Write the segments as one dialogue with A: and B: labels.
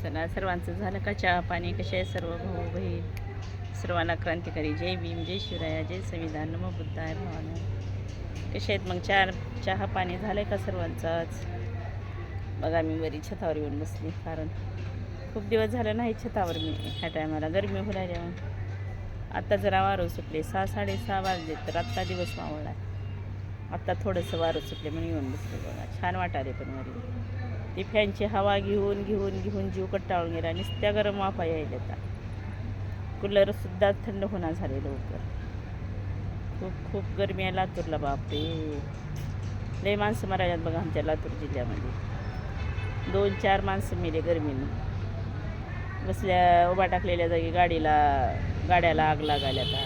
A: चला सर्वांचं झालं का चहा पाणी? कसे आहे सर्व भाऊ बहीण? सर्वांना क्रांतिकारी जय भीम, जय शिवराया, जय संविधान, नमो बुद्धाय भावानं. कसे आहेत मग? चहा पाणी झालं का सर्वांचाच? बघा मी बरी छतावर येऊन बसली, कारण खूप दिवस झालं नाही छतावर मी ह्या टायमाला गरमी होऊ लागल्यावर. आत्ता जरा वारं सुटले, 6-6:30 वाजले, तर आत्ता दिवस मावळला. आत्ता थोडंसं वारं सुटले म्हणून येऊन बसले. बघा छान वाटाले, पण वरी ती फॅनची हवा घेऊन घेऊन घेऊन जीव कट्टाळून गेला. नुसत्या गरम वाफा यायला आता. कूलरसुद्धा थंड होणार झाले लवकर. खूप खूप गरमी आहे लातूरला, बापरे लय माणसं मरायल्यात बघा आमच्या लातूर जिल्ह्यामध्ये. 2-4 माणसं मेले गरमीनं. बसल्या उभा टाकलेल्या जागी गाड्याला आग लागायला. आता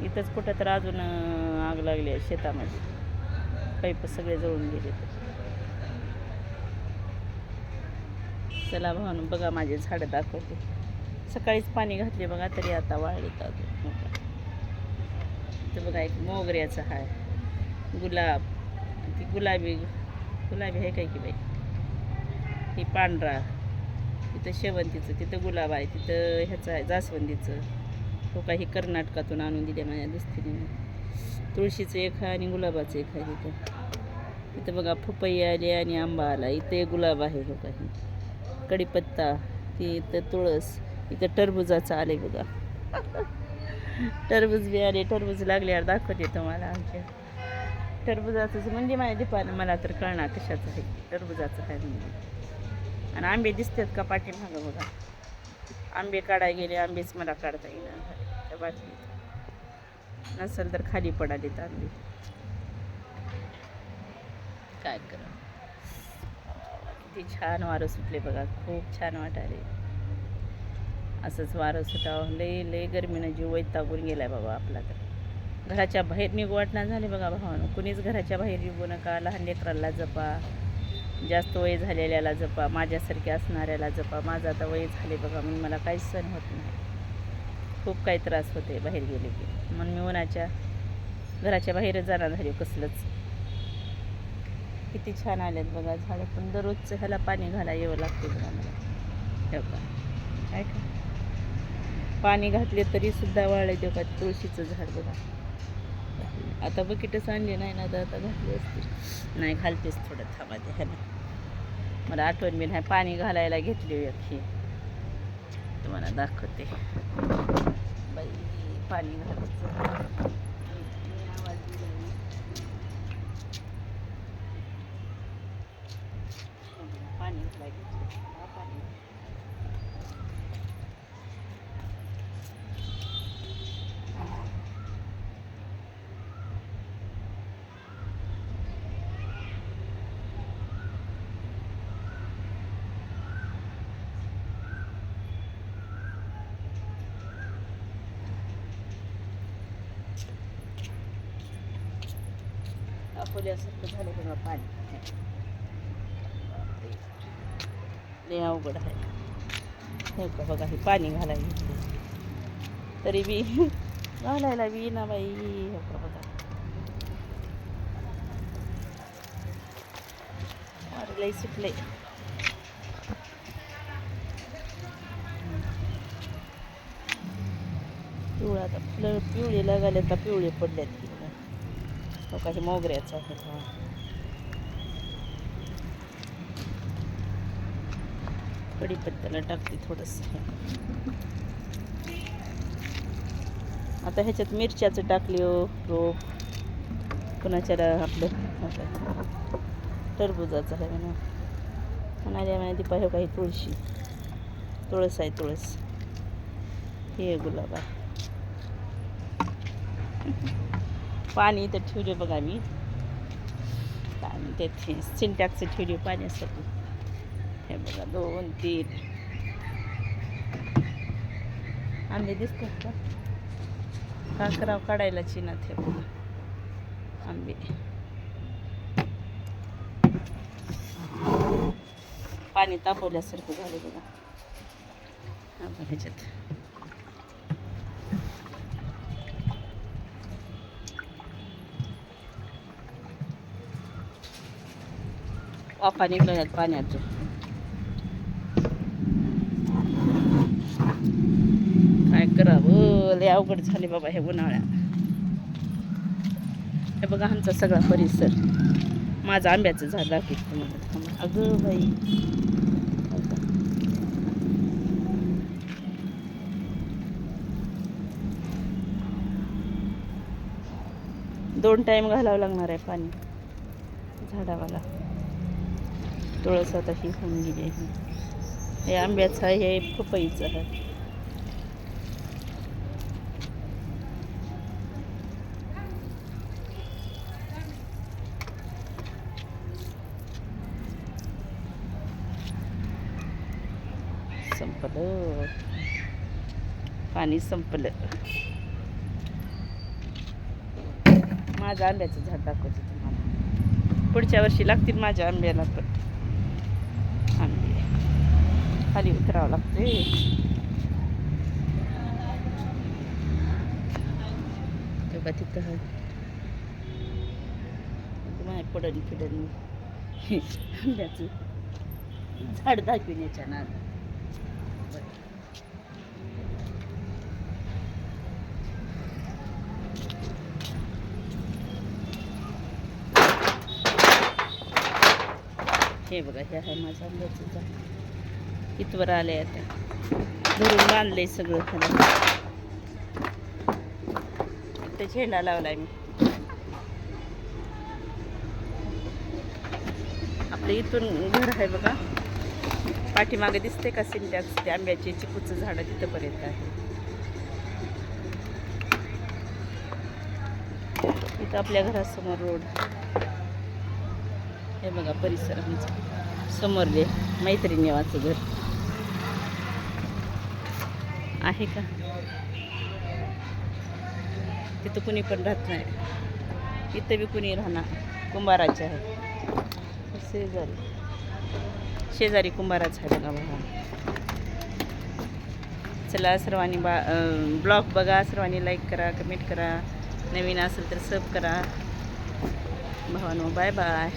A: इथंच कुठं तर अजून आग लागली आहे शेतामध्ये. पाईप सगळे जळून गेले. चला भावानं बघा माझे झाडं दाखवते. सकाळीच पाणी घातले बघा, तरी आता वाळलीत अजून. तर बघा एक मोगऱ्याचं आहे, गुलाब, ती गुलाबी आहे काय की बाई, ही पांढरा, तिथं शेवंतीचं, तिथं गुलाब आहे, तिथं ह्याचं आहे जास्वंदीचं. तो काही कर्नाटकातून आणून दिले माझ्या दुस्तीने. तुळशीचं एक आहे आणि गुलाबाचं एक आहे. तिथं बघा पपई आली आणि आंबा आला. इथे गुलाब आहे हो काही, कढीपत्ता, ती इथं तुळस, इथं टरबुजाचं आले बघा. टरबूज बी आले. टरबूज लागल्यावर दाखवते तुम्हाला आमच्या टरबुजाचं म्हणजे माझ्या दीपानं मला तर कळणार कशाचं आहे. टरबुजाचं आहे म्हणजे. आणि आंबे दिसतात का पाठीमागं बघा. आंबे काढायला गेले, आंबेच मला काढता येणार त्या बाटलीत. नसेल तर खाली पडालेत आंबे. काय करा, किती छान वारं सुटले बघा. खूप छान वाटाले. असंच वारं सुटावं. लय गरमीनं जीव वैतागून गेलाय बाबा आपला. तर घराच्या बाहेर निघू वाटणार झाले बघा भावानं. कुणीच घराच्या बाहेर निघू नका. लहान लेकराला जपा, जास्त वय झालेल्याला जपा, माझ्यासारख्या असणाऱ्याला जपा. माझं आता वय झाले बघा, म्हणून मला काहीच सण होत नाही. खूप काही त्रास होते बाहेर गेले की. म्हणून मी घराच्या बाहेरच जाणार झाले कसलंच. किती छान आलेत बघा झाडं. पण दररोजचं ह्याला पाणी घाला यावं लागते बघा मला. हो का काय का पाणी घातले तरी सुद्धा वाळले देऊ का. तुळशीचं झाड बघा. आता बकेटच आणले नाही ना, आता घातले असते. नाही घालतेच थोडं थांबा ते ह्याला. मला आठवण बी नाही. पाणी घालायला घेतली ही तुम्हाला दाखवते बाई. पाणी घालायचं पाणी घालायला पाणी. अकोल्यासारखं झालं बघा पाणी. लय अवघड आहे. हे का बघा, हे पाणी घालायला घेतले तरी बी घालायला बी ना बाई. हे का बघा, अरे लई सुटले. पिवळा आता फुलं पिवळे लागायला, आता पिवळे पडल्यात की हो काही. मोगऱ्याचं आहे हा. कढीपत्त्याला टाकते थोडंसं. आता ह्याच्यात मिरच्याचं टाकली हो रोप. कुणाच्याला आपलं टरबुजाचं आहे म्हणा. म्हणाल्या माहिती पाहिजे काही तुळस आहे. तुळस हे गुलाब आहे. पाणी तर ठेवले बघा मी. पाणी ते सिंटॅक्स ठेवले पाण्यासाठी. हे बघा 2-3 आंबे दिसतात का. का करावं काढायला चिनात. हे बघा आंबे. पाणी तापवल्यासारखं झालं बघा. ह्याच्यात वाफा निघल्या पाण्याचं. करावं, लय अवघड झाले बाबा हे उन्हाळ्यात. हे बघा आमचा सगळा परिसर. माझं आंब्याचं झाड दाखवते तुम्हाला, थांबा. अगं बाई, दोन टाइम घालावं लागणार आहे पाणी झाडावाला. तुळस आता ही होऊन गेली आहे. हे आंब्याचं आहे, हे पपईचं आहे. संपलं पाणी, संपलं. माझं आंब्याचं झाड दाखवते तुम्हाला. पुढच्या वर्षी लागतील माझ्या आंब्याला पण आंबे. खाली उतरावं लागते. तेव्हा तिथं माझ्या पडण फिडण आंब्याचं झाड दाखविण्याच्या नाद. हे बघा, हे आहे माझं आंब्याचं झाड. इथवर आले आता, धरून बांधले सगळं खाली. इथे झेंडा लावलाय मी. आपलं इथून घर आहे बघा, पाठीमागे दिसते का सिंटॅक्स, ते आंब्याचे चिकूचं झाड तिथंपर्यंत आहे. इथं आपल्या घरासमोर रोड. हे बघा परिसर आमचं. समोर जे मैत्रिणीवाचं घर आहे का, तिथं कुणी पण राहत नाही. इथं बी कुणी राहणार, कुंभाराचे आहे. शेजारी कुंभाराच आहे बघा बघा. चला सर्वांनी ब्लॉग बघा, सर्वांनी लाईक करा, कमेंट करा, नवीन असेल तर सब करा. भावानो, बाय बाय.